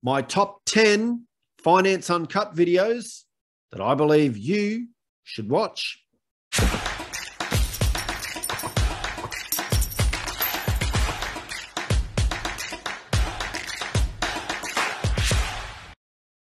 my top 10 Finance Uncut videos that I believe you should watch.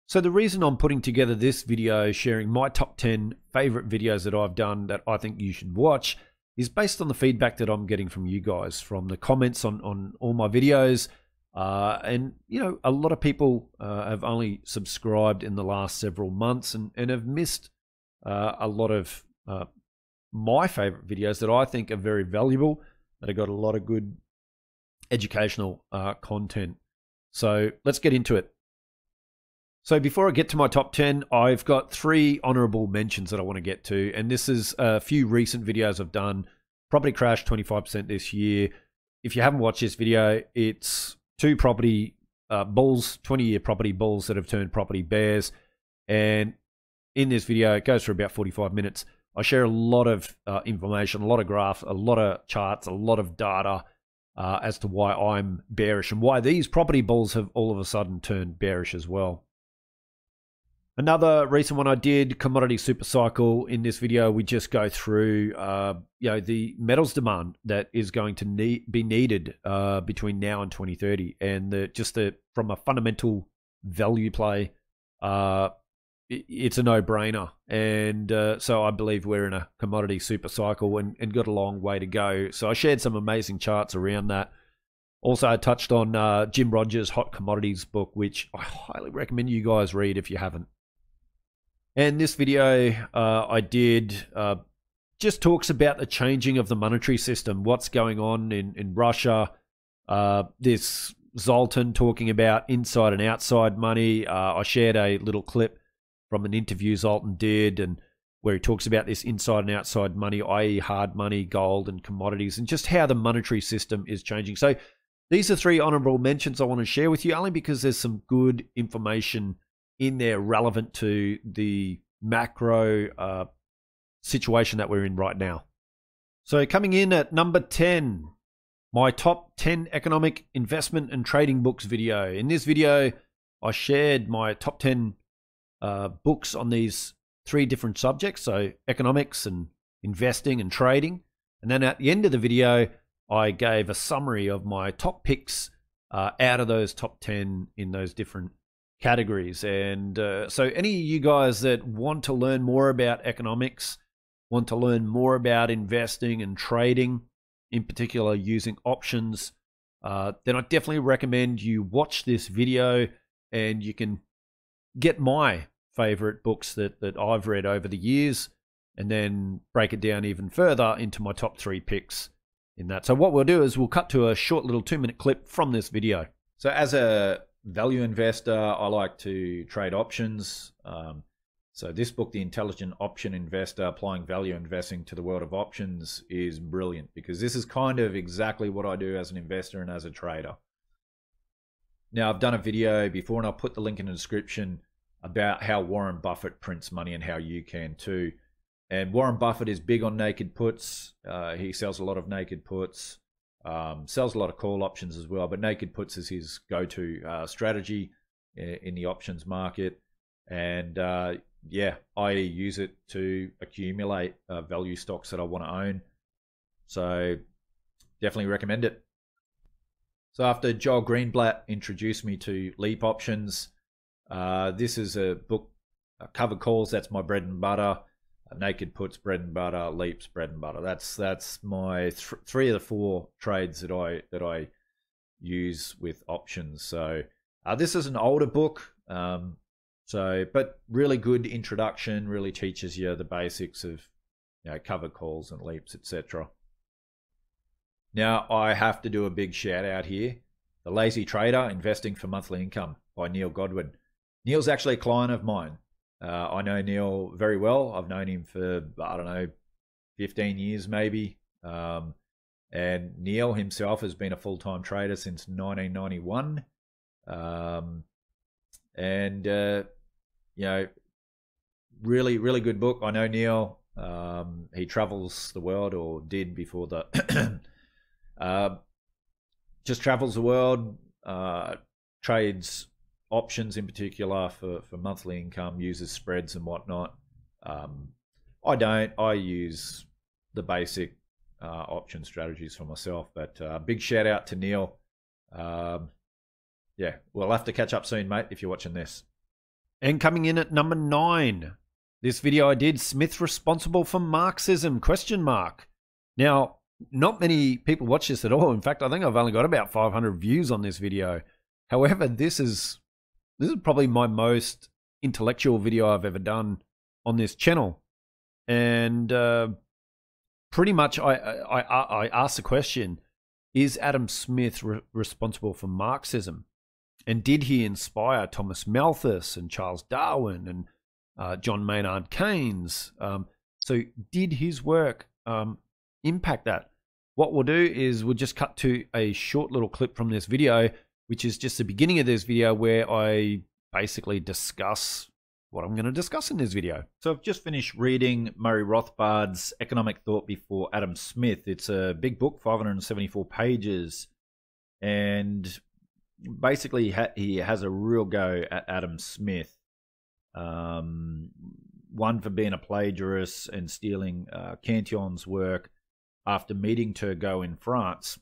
So the reason I'm putting together this video sharing my top 10 favorite videos that I've done that I think you should watch is based on the feedback that I'm getting from you guys, from the comments on all my videos. And, you know, a lot of people have only subscribed in the last several months and have missed a lot of my favorite videos that I think are very valuable, that have got a lot of good educational content. So let's get into it. So before I get to my top 10, I've got 3 honorable mentions that I want to get to. And this is a few recent videos I've done. Property crash 25% this year. If you haven't watched this video, it's 2 property bulls, 20-year property bulls that have turned property bears. And in this video, it goes for about 45 minutes. I share a lot of information, a lot of graphs, a lot of charts, a lot of data as to why I'm bearish and why these property bulls have all of a sudden turned bearish as well. Another recent one I did, commodity super cycle. In this video, we just go through, the metals demand that is going to be needed between now and 2030, and from a fundamental value play, it's a no-brainer. And so I believe we're in a commodity super cycle and got a long way to go. So I shared some amazing charts around that. Also, I touched on Jim Rogers' Hot Commodities book, which I highly recommend you guys read if you haven't. And this video I did just talks about the changing of the monetary system, what's going on in Russia, this Zoltan talking about inside and outside money. I shared a little clip from an interview Zoltan did, and where he talks about this inside and outside money, i.e. hard money, gold and commodities, and just how the monetary system is changing. So these are 3 honorable mentions I want to share with you, only because there's some good information in there relevant to the macro situation that we're in right now. So coming in at number 10, my top 10 economic investment and trading books video. In this video, I shared my top 10 books on these 3 different subjects, so economics and investing and trading. And then at the end of the video, I gave a summary of my top picks out of those top 10 in those different categories. And so any of you guys that want to learn more about economics, want to learn more about investing and trading, in particular using options, then I definitely recommend you watch this video, and you can get my favorite books that I've read over the years, and then break it down even further into my top 3 picks in that. So what we'll do is we'll cut to a short little 2-minute clip from this video. So as a value investor, I like to trade options. So this book, The Intelligent Option Investor, Applying Value Investing to the World of Options, is brilliant, because this is kind of exactly what I do as an investor and as a trader. Now, I've done a video before, and I'll put the link in the description, about how Warren Buffett prints money and how you can too. And Warren Buffett is big on naked puts. He sells a lot of naked puts. Sells a lot of call options as well, but naked puts is his go-to strategy in the options market. And yeah, I use it to accumulate value stocks that I want to own. So definitely recommend it. So after Joel Greenblatt introduced me to Leap options, this is a book, covered calls, that's my bread and butter. Naked puts, bread and butter. Leaps, bread and butter. That's my 3 of the 4 trades that I use with options. So this is an older book, but really good introduction. Really teaches you the basics of, you know, covered calls and leaps, etc. Now I have to do a big shout out here. The Lazy Trader: Investing for Monthly Income by Neil Godwin. Neil's actually a client of mine. I know Neil very well. I've known him for, I don't know, 15 years maybe. And Neil himself has been a full-time trader since 1991. You know, really, really good book. I know Neil. He travels the world, or did before the... just travels the world, trades options in particular for monthly income, uses spreads and whatnot. I don't. I use the basic option strategies for myself. But big shout out to Neil. Yeah, we'll have to catch up soon, mate, if you're watching this. And coming in at number 9, this video I did, Smith responsible for Marxism, ? Now, not many people watch this at all. In fact, I think I've only got about 500 views on this video. However, this is probably my most intellectual video I've ever done on this channel. And pretty much I asked the question, is Adam Smith responsible for Marxism? And did he inspire Thomas Malthus and Charles Darwin and John Maynard Keynes? So did his work impact that? What we'll do is we'll just cut to a short little clip from this video, which is just the beginning of this video where I basically discuss what I'm going to discuss in this video. So I've just finished reading Murray Rothbard's Economic Thought Before Adam Smith. It's a big book, 574 pages. And basically he has a real go at Adam Smith. One for being a plagiarist and stealing Cantion's work after meeting Turgot in France,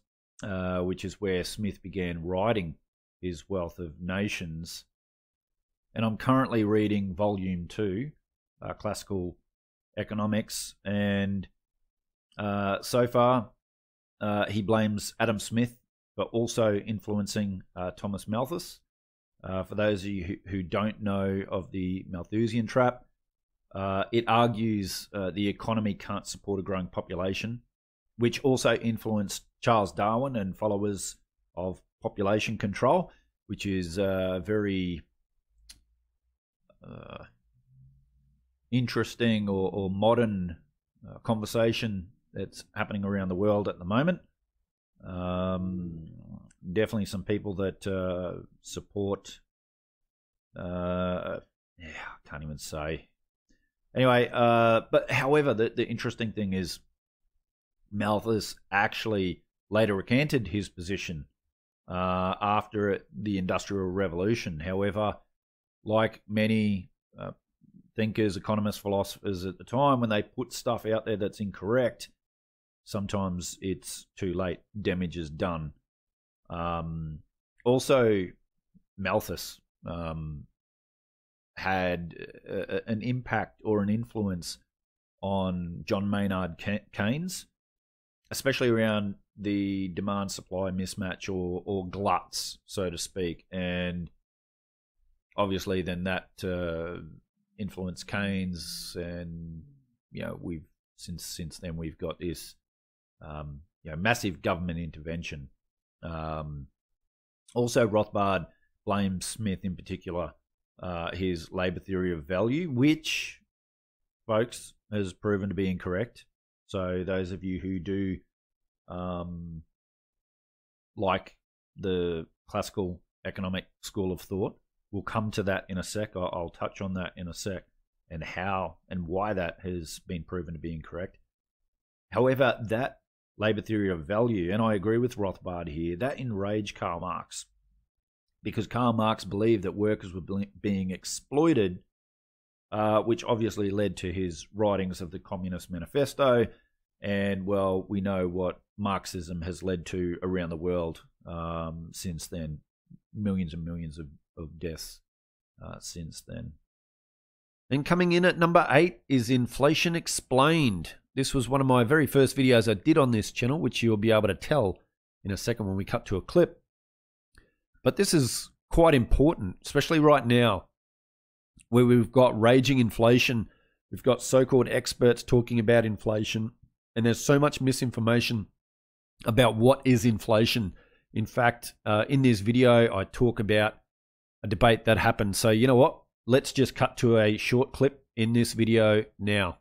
which is where Smith began writing his Wealth of Nations. And I'm currently reading Volume 2, Classical Economics, and so far he blames Adam Smith for also influencing Thomas Malthus. For those of you who don't know of the Malthusian trap, it argues the economy can't support a growing population, which also influenced Charles Darwin and followers of population control, which is very interesting or modern conversation that's happening around the world at the moment. Definitely some people that support I can't even say. Anyway, but however, the interesting thing is Malthus actually later recanted his position after the Industrial Revolution. However, like many thinkers, economists, philosophers at the time, when they put stuff out there that's incorrect, sometimes it's too late. Damage is done. Also, Malthus had an impact or an influence on John Maynard Keynes, especially around the demand-supply mismatch or gluts, so to speak. And obviously then that influenced Keynes, and we've since then we've got this massive government intervention. Also, Rothbard blames Smith in particular, his labour theory of value, which, folks, has proven to be incorrect. So those of you who do like the classical economic school of thought, we'll come to that in a sec. I'll touch on that in a sec, and how and why that has been proven to be incorrect. However, that labour theory of value, and I agree with Rothbard here, that enraged Karl Marx, because Karl Marx believed that workers were being exploited, which obviously led to his writings of the Communist Manifesto. And, well, we know what Marxism has led to around the world since then. Millions and millions of deaths since then. And coming in at number 8 is Inflation Explained. This was one of my very first videos I did on this channel, which you'll be able to tell in a second when we cut to a clip. But this is quite important, especially right now, where we've got raging inflation. We've got so-called experts talking about inflation, and there's so much misinformation about what is inflation. In fact, in this video, I talk about a debate that happened. So you know what? Let's just cut to a short clip in this video now.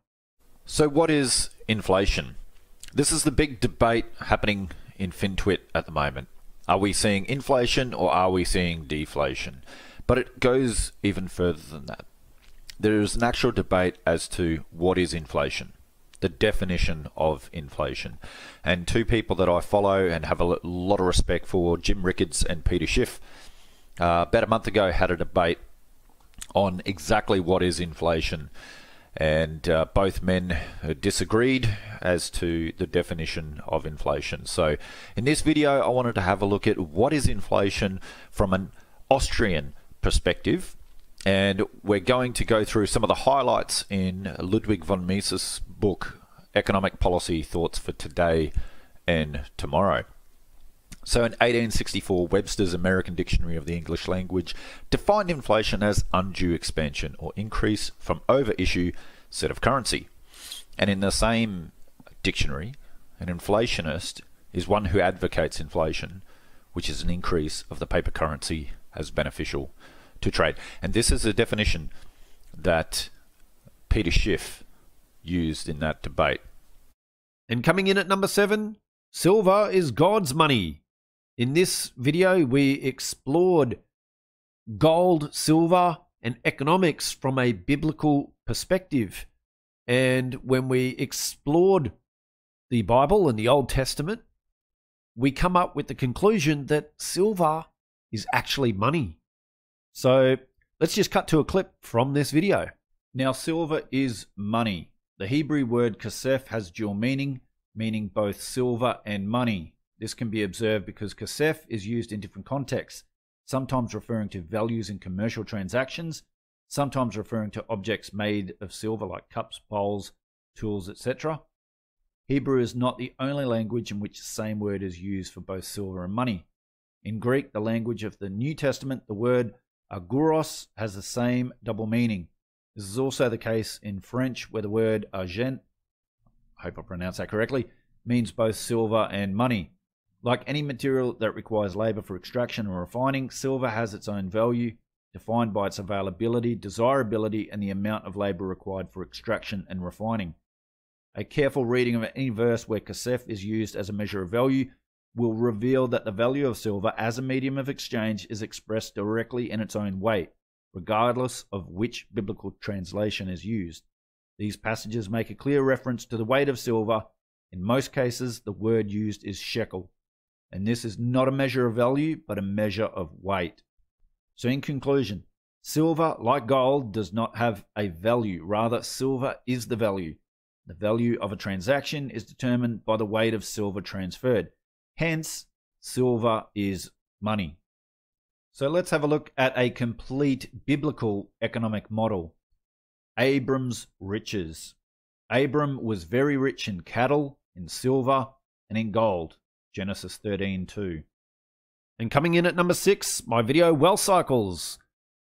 So what is inflation? This is the big debate happening in FinTwit at the moment. Are we seeing inflation or are we seeing deflation? But it goes even further than that. There is an actual debate as to what is inflation, the definition of inflation. And two people that I follow and have a lot of respect for, Jim Rickards and Peter Schiff, about a month ago, had a debate on exactly what is inflation, and both men disagreed as to the definition of inflation. So in this video, I wanted to have a look at what is inflation from an Austrian perspective, and we're going to go through some of the highlights in Ludwig von Mises' book, Economic Policy Thoughts for Today and Tomorrow. So in 1864, Webster's American Dictionary of the English Language defined inflation as undue expansion or increase from over-issue set of currency. And in the same dictionary, an inflationist is one who advocates inflation, which is an increase of the paper currency as beneficial to trade. And this is a definition that Peter Schiff used in that debate. And coming in at number 7, silver is God's money. In this video, we explored gold, silver, and economics from a biblical perspective. And when we explored the Bible and the Old Testament, we come up with the conclusion that silver is actually money. So let's just cut to a clip from this video. Now, silver is money. The Hebrew word kasef has dual meaning both silver and money. This can be observed because kasef is used in different contexts, sometimes referring to values in commercial transactions, sometimes referring to objects made of silver like cups, bowls, tools, etc. Hebrew is not the only language in which the same word is used for both silver and money. In Greek, the language of the New Testament, the word aguros has the same double meaning. This is also the case in French, where the word argent, I hope I pronounced that correctly, means both silver and money. Like any material that requires labor for extraction or refining, silver has its own value, defined by its availability, desirability, and the amount of labor required for extraction and refining. A careful reading of any verse where kasef is used as a measure of value will reveal that the value of silver as a medium of exchange is expressed directly in its own weight, regardless of which biblical translation is used. These passages make a clear reference to the weight of silver. In most cases, the word used is shekel. And this is not a measure of value, but a measure of weight. So in conclusion, silver, like gold, does not have a value. Rather, silver is the value. The value of a transaction is determined by the weight of silver transferred. Hence, silver is money. So let's have a look at a complete biblical economic model. Abram's riches. Abram was very rich in cattle, in silver, and in gold. Genesis 13:2. And coming in at number 6, my video, Wealth Cycles.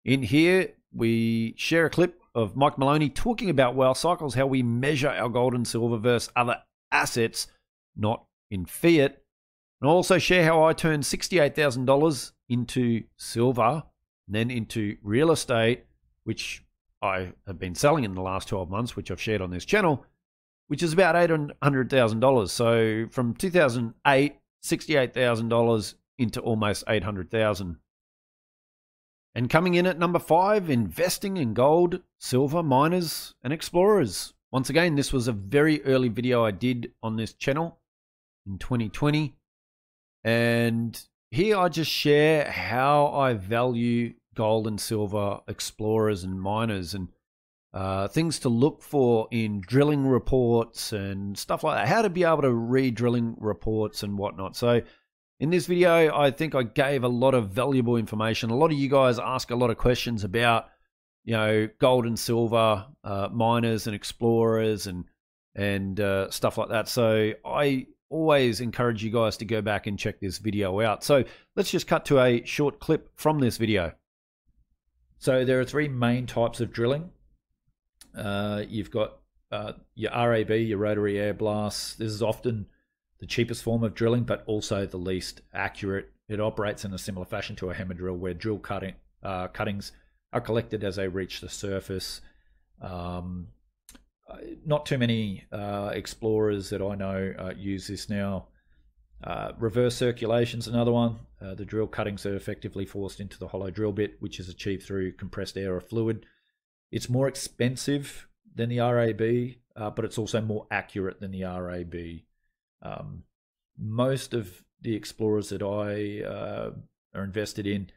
In here, we share a clip of Mike Maloney talking about wealth cycles, how we measure our gold and silver versus other assets, not in fiat. And also share how I turned $68,000 into silver, and then into real estate, which I have been selling in the last 12 months, which I've shared on this channel, which is about $800,000. So from 2008, $68,000 into almost $800,000. And coming in at number 5, investing in gold, silver, miners, and explorers. Once again, this was a very early video I did on this channel in 2020. And here I just share how I value gold and silver, explorers and miners, and things to look for in drilling reports and stuff like that. How to be able to read drilling reports and whatnot. So in this video, I think I gave a lot of valuable information. A lot of you guys ask a lot of questions about, gold and silver, miners and explorers and stuff like that. So I always encourage you guys to go back and check this video out. So let's just cut to a short clip from this video. So there are 3 main types of drilling. You've got your RAB, your rotary air blasts. This is often the cheapest form of drilling, but also the least accurate. It operates in a similar fashion to a hammer drill, where drill cuttings are collected as they reach the surface. Not too many explorers that I know use this now. Reverse circulation is another one. The drill cuttings are effectively forced into the hollow drill bit, which is achieved through compressed air or fluid. It's more expensive than the RAB, but it's also more accurate than the RAB. Most of the explorers that I are invested in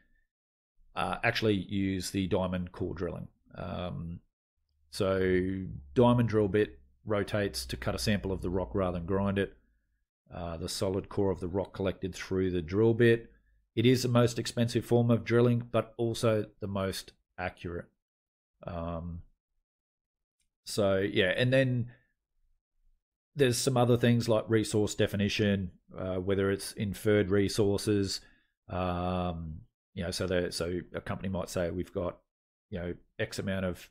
actually use the diamond core drilling. So diamond drill bit rotates to cut a sample of the rock rather than grind it. The solid core of the rock collected through the drill bit. It is the most expensive form of drilling, but also the most accurate. So yeah, and then there's some other things like resource definition, whether it's inferred resources. So a company might say we've got X amount of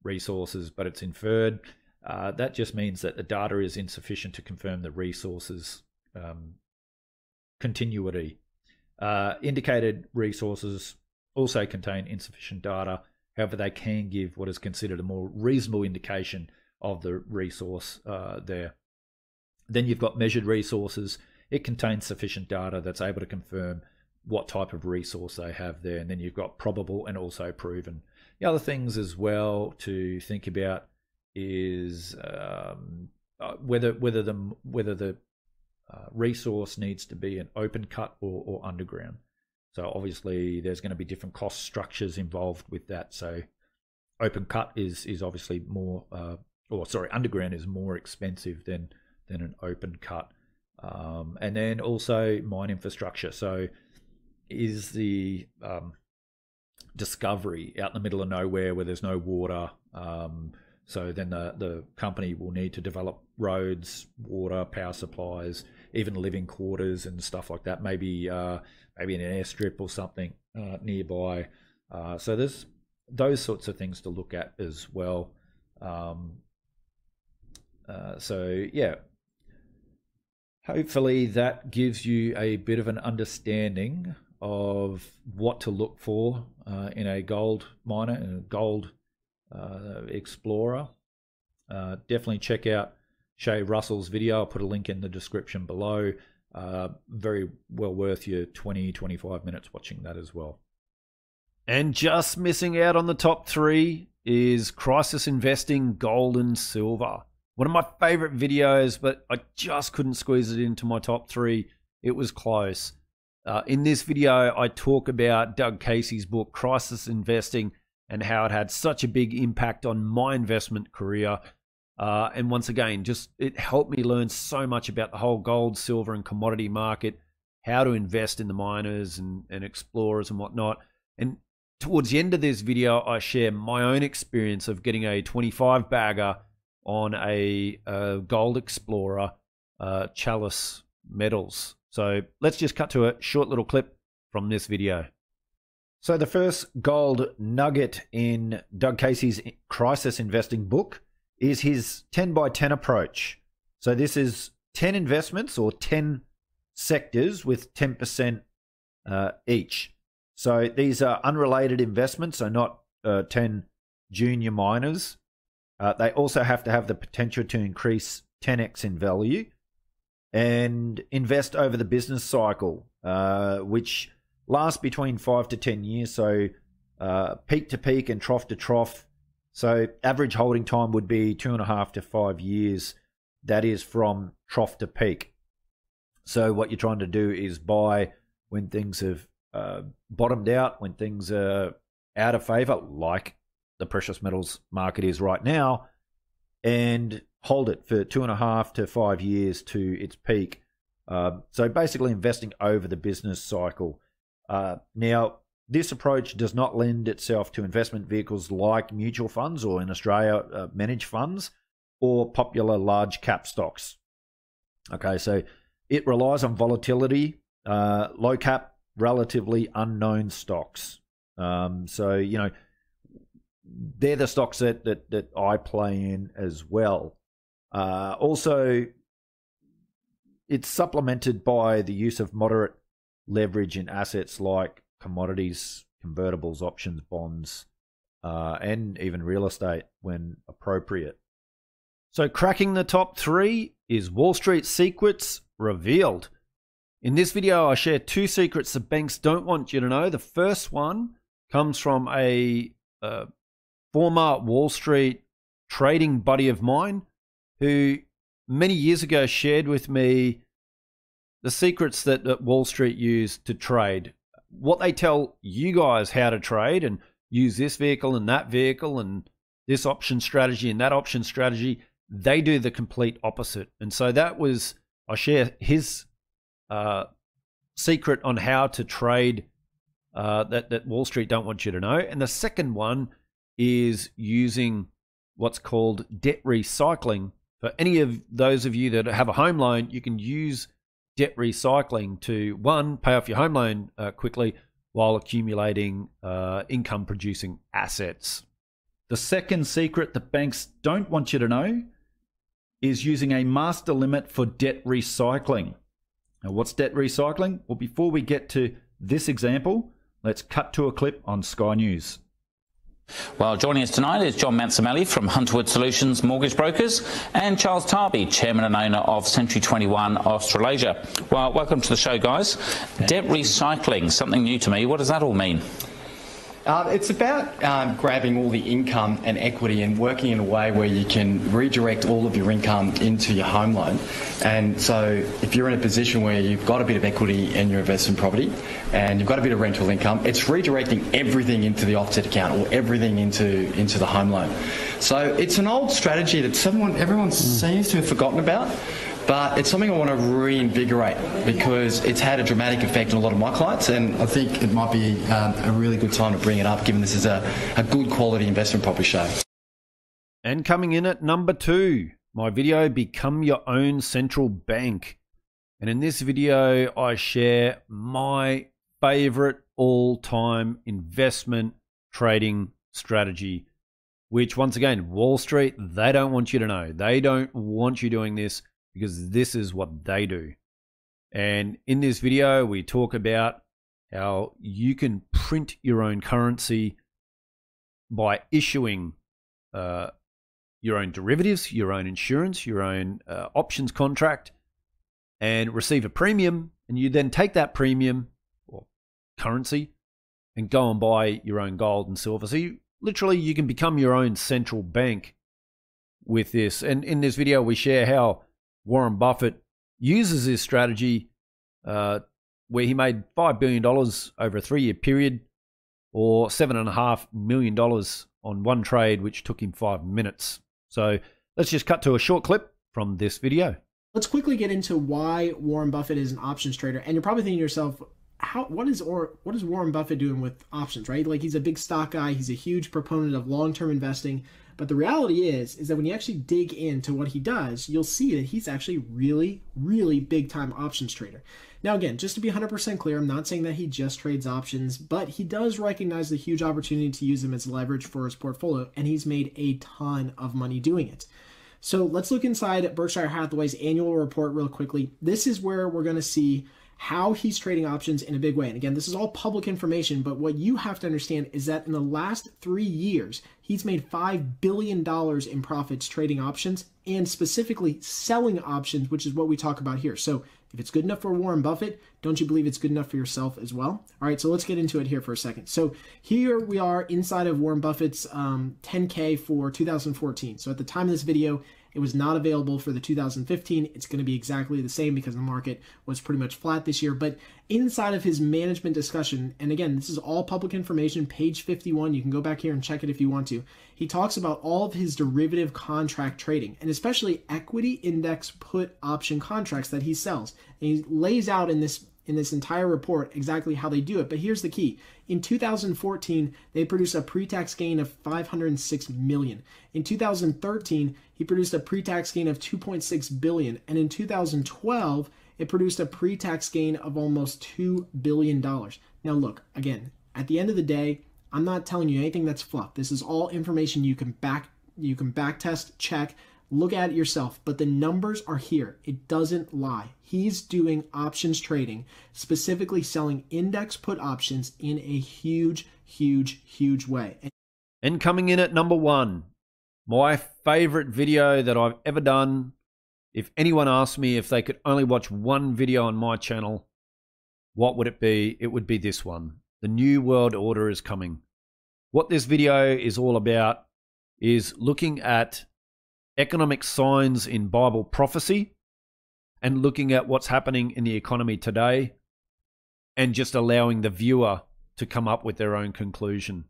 resources, but it's inferred. That just means that the data is insufficient to confirm the resources continuity. Indicated resources also contain insufficient data. However, they can give what is considered a more reasonable indication of the resource there. Then you've got measured resources. It contains sufficient data that's able to confirm what type of resource they have there. And then you've got probable and also proven. The other things as well to think about is whether the resource needs to be an open cut or underground. So obviously there's going to be different cost structures involved with that. So open cut is obviously more, underground is more expensive than an open cut. And then also mine infrastructure. So is the discovery out in the middle of nowhere where there's no water? So then the company will need to develop roads, water, power supplies, even living quarters and stuff like that. Maybe an airstrip or something nearby. So there's those sorts of things to look at as well. So yeah, hopefully that gives you a bit of an understanding of what to look for in a gold miner and a gold explorer. Definitely check out Shay Russell's video. I'll put a link in the description below. Very well worth your 20-25 minutes watching that as well. And just missing out on the top 3 is Crisis Investing Gold and Silver. One of my favorite videos, but I just couldn't squeeze it into my top 3. It was close. In this video, I talk about Doug Casey's book, Crisis Investing, and how it had such a big impact on my investment career. And once again, just it helped me learn so much about the whole gold, silver, and commodity market, how to invest in the miners and explorers and whatnot. And towards the end of this video, I share my own experience of getting a 25 bagger on a gold explorer, Chalice Metals. So let's just cut to a short little clip from this video. So the first gold nugget in Doug Casey's Crisis Investing book is his 10 by 10 approach. So this is 10 investments or 10 sectors with 10% each. So these are unrelated investments, so not 10 junior miners. They also have to have the potential to increase 10x in value and invest over the business cycle, which lasts between 5 to 10 years. So peak to peak and trough to trough. So average holding time would be 2.5 to 5 years. That is from trough to peak. So what you're trying to do is buy when things have bottomed out, when things are out of favor, like the precious metals market is right now, and hold it for 2.5 to 5 years to its peak. So basically investing over the business cycle. Now, this approach does not lend itself to investment vehicles like mutual funds or, in Australia, managed funds or popular large cap stocks. Okay, so it relies on volatility, low cap, relatively unknown stocks. So, they're the stocks that I play in as well. Also, it's supplemented by the use of moderate leverage in assets like commodities, convertibles, options, bonds, and even real estate when appropriate. So cracking the top 3 is Wall Street Secrets Revealed. In this video, I share 2 secrets that banks don't want you to know. The first one comes from a former Wall Street trading buddy of mine who many years ago shared with me the secrets that Wall Street used to trade. what they tell you guys how to trade and use this vehicle and that vehicle and this option strategy and that option strategy, they do the complete opposite. And so I share his secret on how to trade that Wall Street don't want you to know. And the second one is using what's called debt recycling. For any of those of you that have a home loan, you can use debt recycling to, one, pay off your home loan quickly while accumulating income producing assets. The second secret that banks don't want you to know is using a master limit for debt recycling. Now, what's debt recycling? Well, before we get to this example, let's cut to a clip on Sky News. Well, joining us tonight is John Mansamelli from Hunterwood Solutions Mortgage Brokers and Charles Tarby, Chairman and owner of Century 21 Australasia. Well, welcome to the show, guys. Debt recycling, something new to me. What does that all mean? It's about grabbing all the income and equity and working in a way where you can redirect all of your income into your home loan. And so if you're in a position where you've got a bit of equity in your investment property and you've got a bit of rental income, it's redirecting everything into the offset account or everything into the home loan. So it's an old strategy that everyone seems to have forgotten about. But it's something I want to reinvigorate because it's had a dramatic effect on a lot of my clients, and I think it might be a really good time to bring it up, given this is a good quality investment property show. And coming in at number 2, my video, Become Your Own Central Bank. And in this video, I share my favorite all-time investment trading strategy, which once again, Wall Street, they don't want you to know. They don't want you doing this, because this is what they do. And in this video, we talk about how you can print your own currency by issuing your own derivatives, your own insurance, your own options contract, and receive a premium. And you then take that premium or currency and go and buy your own gold and silver. So you can become your own central bank with this. And in this video, we share how Warren Buffett uses this strategy where he made $5 billion over a 3-year period, or $7.5 million on one trade, which took him 5 minutes. So let's just cut to a short clip from this video. Let's quickly get into why Warren Buffett is an options trader. And you're probably thinking to yourself, what is Warren Buffett doing with options, right? Like, he's a big stock guy. He's a huge proponent of long-term investing. But the reality is that when you actually dig into what he does, you'll see that he's actually really, really big-time options trader. Now, again, just to be 100% clear, I'm not saying that he just trades options, but he does recognize the huge opportunity to use them as leverage for his portfolio, and he's made a ton of money doing it. So let's look inside Berkshire Hathaway's annual report real quickly. This is where we're going to see how he's trading options in a big way. And again, this is all public information, but what you have to understand is that in the last 3 years, he's made $5 billion in profits trading options, and specifically selling options, which is what we talk about here. So if it's good enough for Warren Buffett, don't you believe it's good enough for yourself as well? All right, so let's get into it here for a second. So here we are inside of Warren Buffett's 10K for 2014. So at the time of this video, it was not available for the 2015. It's going to be exactly the same because the market was pretty much flat this year. But inside of his management discussion, and again, this is all public information, page 51, you can go back here and check it if you want to. He talks about all of his derivative contract trading, and especially equity index put option contracts that he sells. And he lays out in this entire report exactly how they do it. But here's the key. In 2014, they produced a pre-tax gain of $506 million. In 2013, he produced a pre-tax gain of $2.6 billion. And in 2012, it produced a pre-tax gain of almost $2 billion. Now look, again, at the end of the day, I'm not telling you anything that's fluff. This is all information you can back test, check, look at it yourself, but the numbers are here. It doesn't lie. He's doing options trading, specifically selling index put options in a huge, huge, huge way. And coming in at number 1, my favorite video that I've ever done. If anyone asked me if they could only watch one video on my channel, what would it be? It would be this one. The New World Order is coming. What this video is all about is looking at economic signs in Bible prophecy and looking at what's happening in the economy today and just allowing the viewer to come up with their own conclusion.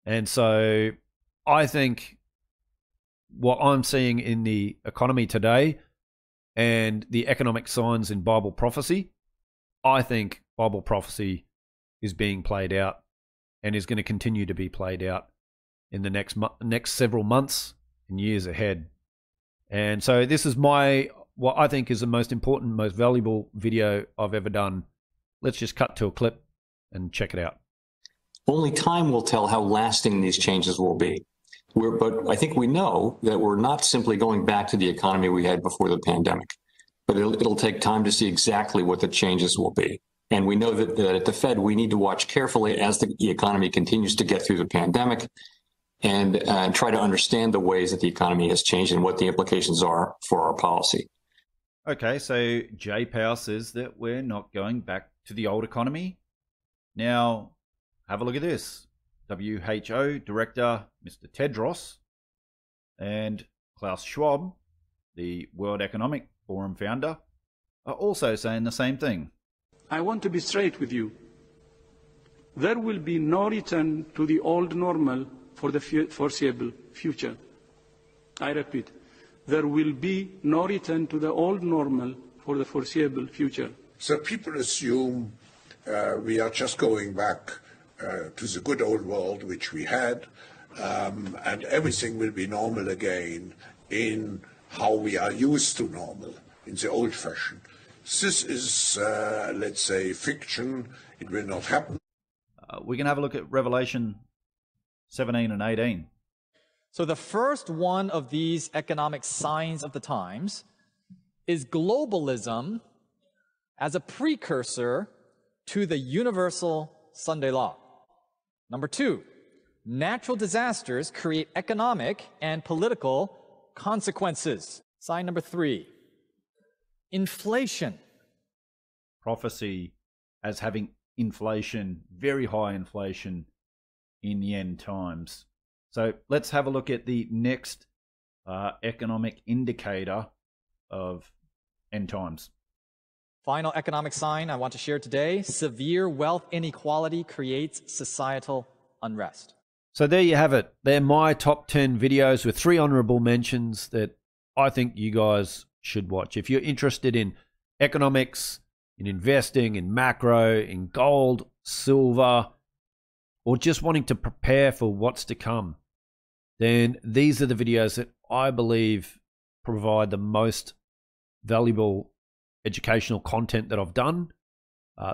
And so I think what I'm seeing in the economy today and the economic signs in Bible prophecy, I think Bible prophecy is being played out and is going to continue to be played out in the next several months and years ahead. And so this is what I think is the most important, most valuable video I've ever done. Let's just cut to a clip and check it out. Only time will tell how lasting these changes will be. But I think we know that we're not simply going back to the economy we had before the pandemic, but it'll take time to see exactly what the changes will be. And we know that at the Fed, we need to watch carefully as the economy continues to get through the pandemic and try to understand the ways that the economy has changed and what the implications are for our policy. Okay, so Jay Powell says that we're not going back to the old economy. Now, have a look at this. WHO Director Mr. Tedros and Klaus Schwab, the World Economic Forum founder, are also saying the same thing. I want to be straight with you. There will be no return to the old normal for the foreseeable future. I repeat, there will be no return to the old normal for the foreseeable future. So people assume we are just going back to the good old world which we had, and everything will be normal again in how we are used to normal, in the old fashion. This is, let's say, fiction. It will not happen. We can have a look at Revelation 17 and 18. So the first one of these economic signs of the times is globalism as a precursor to the universal Sunday law. Number two, natural disasters create economic and political consequences. Sign number three, inflation. Prophecy as having inflation, very high inflation in the end times. So let's have a look at the next economic indicator of end times. Final economic sign I want to share today, severe wealth inequality creates societal unrest. So there you have it. They're my top 10 videos with 3 honorable mentions that I think you guys should watch. If you're interested in economics, in investing, in macro, in gold, silver, or just wanting to prepare for what's to come, then these are the videos that I believe provide the most valuable educational content that I've done.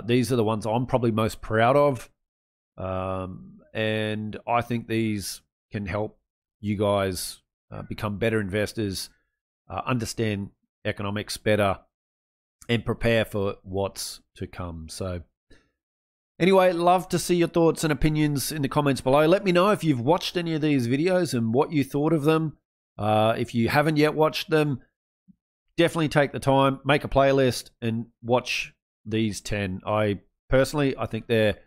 These are the ones I'm probably most proud of. And I think these can help you guys become better investors, understand economics better, and prepare for what's to come. So anyway, love to see your thoughts and opinions in the comments below. Let me know if you've watched any of these videos and what you thought of them. If you haven't yet watched them, definitely take the time, make a playlist, and watch these 10. I think they're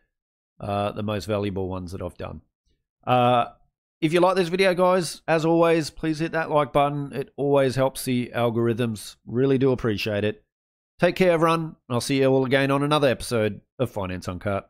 the most valuable ones that I've done. If you like this video, guys, as always, please hit that like button. It always helps the algorithms. Really do appreciate it. Take care, everyone. I'll see you all again on another episode of Finance Uncut.